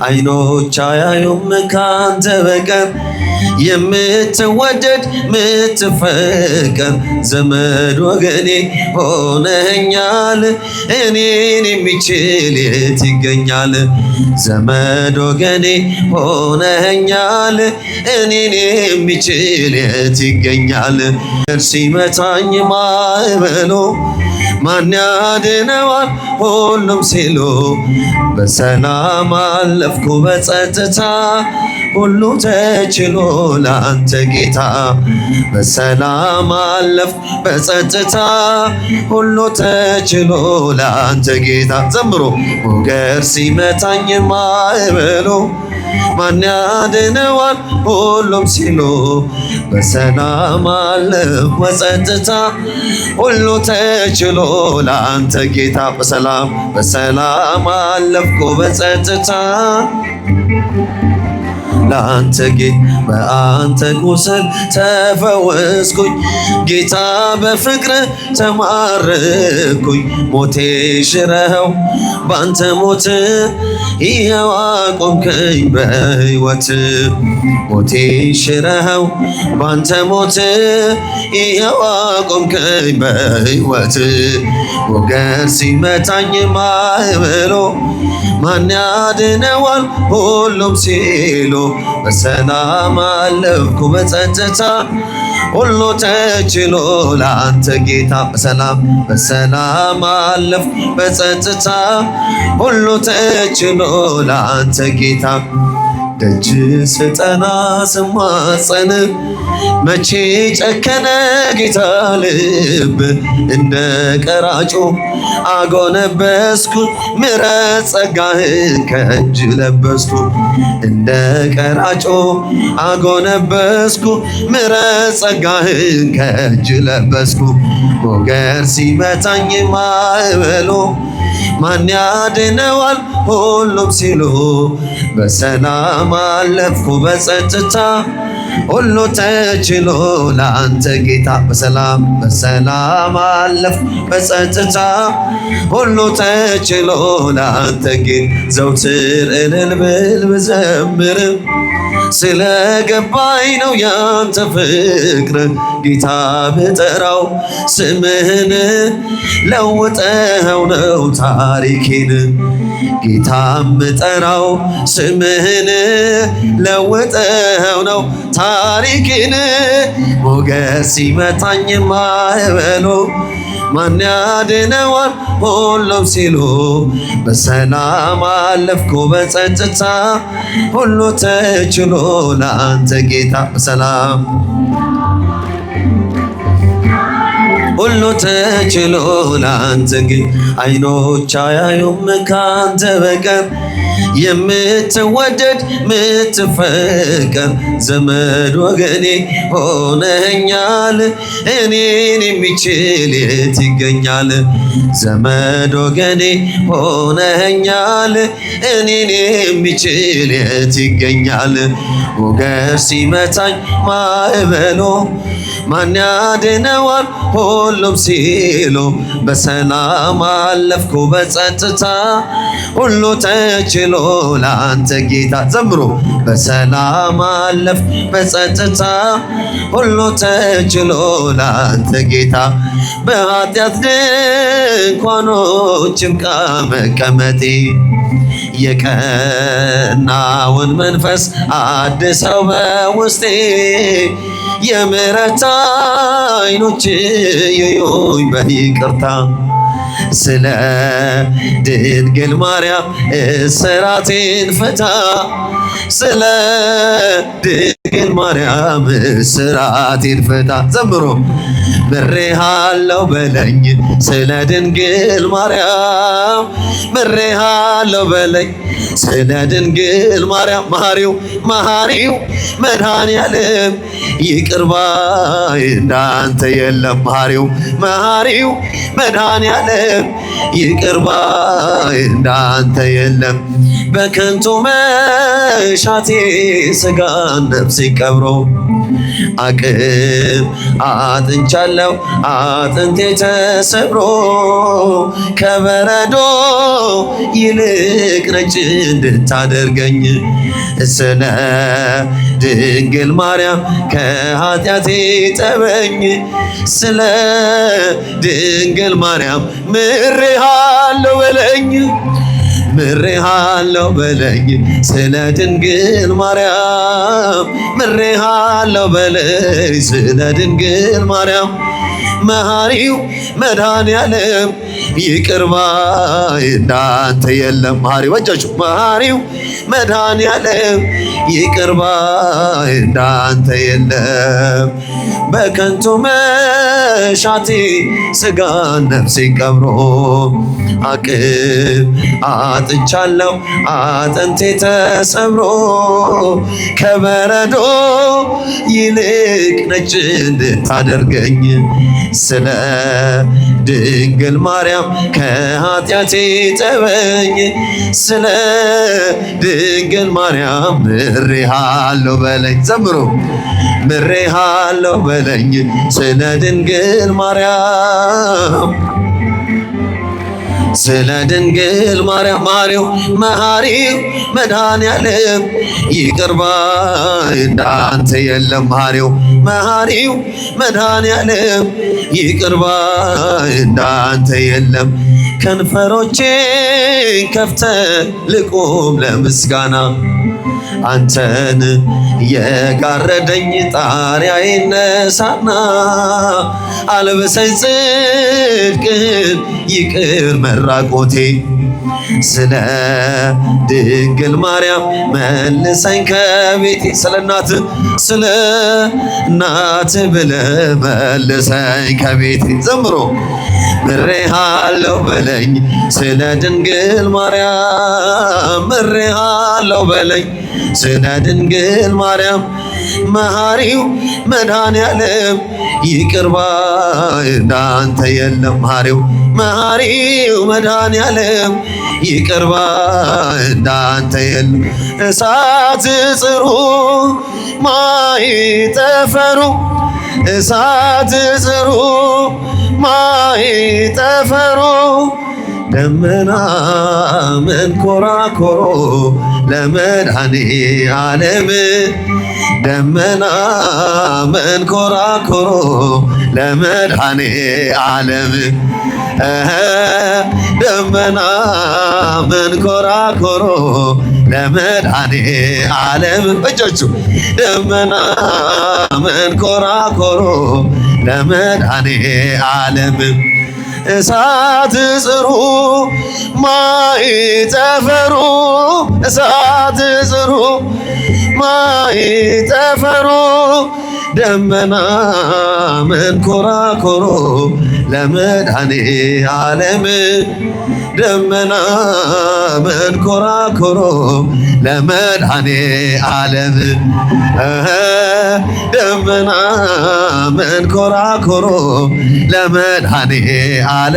አይኖች አያዩም ካንተ በቀር የምትወደድ ምትፈቀር ዘመድ ወገኔ ሆነኛል እኔን የሚችል የት ይገኛል ዘመድ ወገኔ ሆነኛል እኔን የሚችል የት ይገኛል ሲመታኝ ማዕበሉ ማን ያድነዋል ሁሉም ሲሉ በሰላም አለፍኩ በጸጥታ ሁሉ ተችሎ ላንተ ጌታ በሰላም አለፍኩ በጸጥታ ሁሉ ተችሎ ላንተ ጌታ ዘምሮ ሞገድ ሲመታኝ ማዕበሉ ማን ያድነዋል ሁሉም ሲሉ በሰላም አለፍኩ በጸጥታ ሁሉ ተችሎ ላንተ ጌታ በሰላም አለፍኩ በጸጥታ ላንተ ጌታ በአንተ ቁስል ተፈወስኩኝ ጌታ በፍቅር ተማረኩኝ ሞቴ ሽረኸው ባንተ ሞት ይኸው አቆምከኝ በሕይወት ሞቴ ሽረኸው ባንተ ሞት ይኸው አቆምከኝ በሕይወት ሞገድ ሲመታኝ ማዕበሉ ማን ያድነዋል ሁሉም ሲሉ በሰላም አለፍኩ በጸጥታ ሁሉ ተችሎ ላንተ ጌታ በሰላም አለፍኩ በጸጥታ ሁሉ ተችሎ ላንተ ጌታ ደጅ ስጠና ስማጸን መቼ ጨከነ ጌታ ልብ እንደ ቀራጮ አጎነበስኩ ምሕረት ጸጋህን ከእጅ ለበስኩ እንደ ቀራጮ አጎነበስኩ ምሕረት ጸጋህን ከእጅ ለበስኩ ሞገድ ሲመታኝ ማዕበሉ ማን ያድነዋል ሁሉም ሲሉ በሰላም አለፍኩ በጸጥታ ሁሉ ተችሎ ላንተ ጌታ በሰላም አለፍኩ በጸጥታ ሁሉ ተችሎ ላንተ ጌታ ዘውትር እልል ብል ብዘምር ስለገባኝ ነው ያንተ ፍቅር ጌታ ብጠራው ስምህን ለውጠኸው ነው ታሪኬን ጌታ ምጠራው ስምህን ለውጠኸው ነው ታሪኬን ሞገድ ሲመታኝ ማዕበሉ ማን ያድነዋል ሁሉም ሲሉ በሰላም አለፍኩ በጸጥታ ሁሉ ተችሎ ላንተ ጌታ በሰላም ሁሉ ተችሎ ላንተ ጌታ አይኖች አያዩም ካንተ በቀር የምትወደድ ምትፈቀር ዘመድ ወገኔ ሆነኛል እኔን የሚችል የት ይገኛል ዘመድ ወገኔ ሆነኛል እኔን የሚችል የት ይገኛል ሞገድ ሲመታኝ ማዕበሉ ማን ያድነዋል ሁሉም ሲሉ በሰላም አለፍኩ በጸጥታ ሁሉ ተችሎ ላንተ ጌታ ዘምሮ በሰላም አለፍኩ በጸጥታ ሁሉ ተችሎ ላንተ ጌታ በኃጢአት ድንኳኖች ይብቃ መቀመጤ የቀናውን መንፈስ አድሰው በውስጤ የምሕረት ዓይኖች ይዩኝ በይቅርታ ስለ ድንግል ማርያም እስራቴን ፈታ ስለ ድንግል ማርያም እስራቴን ፈታ ዘምሮ ምሬሃለው በለኝ ስለ ድንግል ማርያም ምሬሃለው በለኝ ስለ ድንግል ማርያም መሐሪው መድኃኔዓለም ይቅር ባይ እንዳንተ የለም መሐሪው መድኃኔዓለም ይቅር ባይ እንዳንተ የለም በከንቱ መሻቴ ሥጋን ነፍሴ ቀብሮ አቅም አጥንቻለሁ አጥንቴ ተሰብሮ ከበረዶ ይልቅ ነጭ እንድታደርገኝ ስለ ድንግል ማርያም ከኃጢአቴ ጠበኝ ስለ ድንግል ማርያም ምሬሃለሁ በለኝ ምሬሃለሁ በለኝ ስለ ድንግል ማርያም ምሬሃለሁ በለኝ ስለ ድንግል ማርያም መሐሪው መድኃኔዓለም ይቅር ባይ እንዳንተ የለም። መሐሪው በእጃችሁ መሐሪው መድኃኔዓለም ይቅር ባይ እንዳንተ የለም። በከንቱ መሻቴ ሥጋን ነፍሴን ቀብሮ አቅም አጥቻለሁ አጥንቴ ተሰብሮ ከበረዶ ይልቅ ነጭ እንድታደርገኝ ስለ ድንግል ማርያም ከኃጢአቴ ጠበኝ ስለ ድንግል ማርያም ምሬሃለሁ በለኝ ዘምሮ ምሬሃለሁ በለኝ ስለ ድንግል ማርያም ስለ ድንግል ማርያም ማሪው መሐሪው መድኃኔዓለም ይቅር ባይ እንዳንተ የለም። መሐሪው መድኃኔዓለም ይቅር ባይ እንዳንተ የለም። ከንፈሮቼን ከፍተ ልቁም ለምስጋና አንተን የጋረደኝ ጣሪያ ይነሳና አልብሰኝ ጽድቅን ይቅር መራቆቴ ስለ ድንግል ማርያም መልሰኝ ከቤቴ ስለ እናት ብለ መልሰኝ ከቤቴ ዘምሮ ምሬሃለሁ በለኝ ስለ ድንግል ማርያም ምሬሃለሁ በለኝ ስለ ድንግል ማርያም መሐሪው መድኃኔዓለም ይቅር ባይ እንዳንተ የለም። መሐሪው መድኃኔዓለም ይቅር ባይ እንዳንተ የለም። እሳት ጽሩ ማይጠፈሩ እሳት ጽሩ ማይጠፈሩ ደመና መንኮራኮሮ ለመድኃኔዓለም ደመና መንኮራኮሮ ለመድኃኔዓለም ደመና መንኮራኮሮ ለመድኃኔዓለም እጆቹ ደመና መንኮራኮሮ ለመድኃኔዓለም እሳት ጽሩ ማይጠፈሩ እሳት ጽሩ ማይጠፈሩ ደመና መንኮራኮሮ ለመድኃኔዓለም ደመና መንኮራኮሮ ለመድኃኔዓለም ደመና መንኮራኮሮ ለመድኃኔዓለም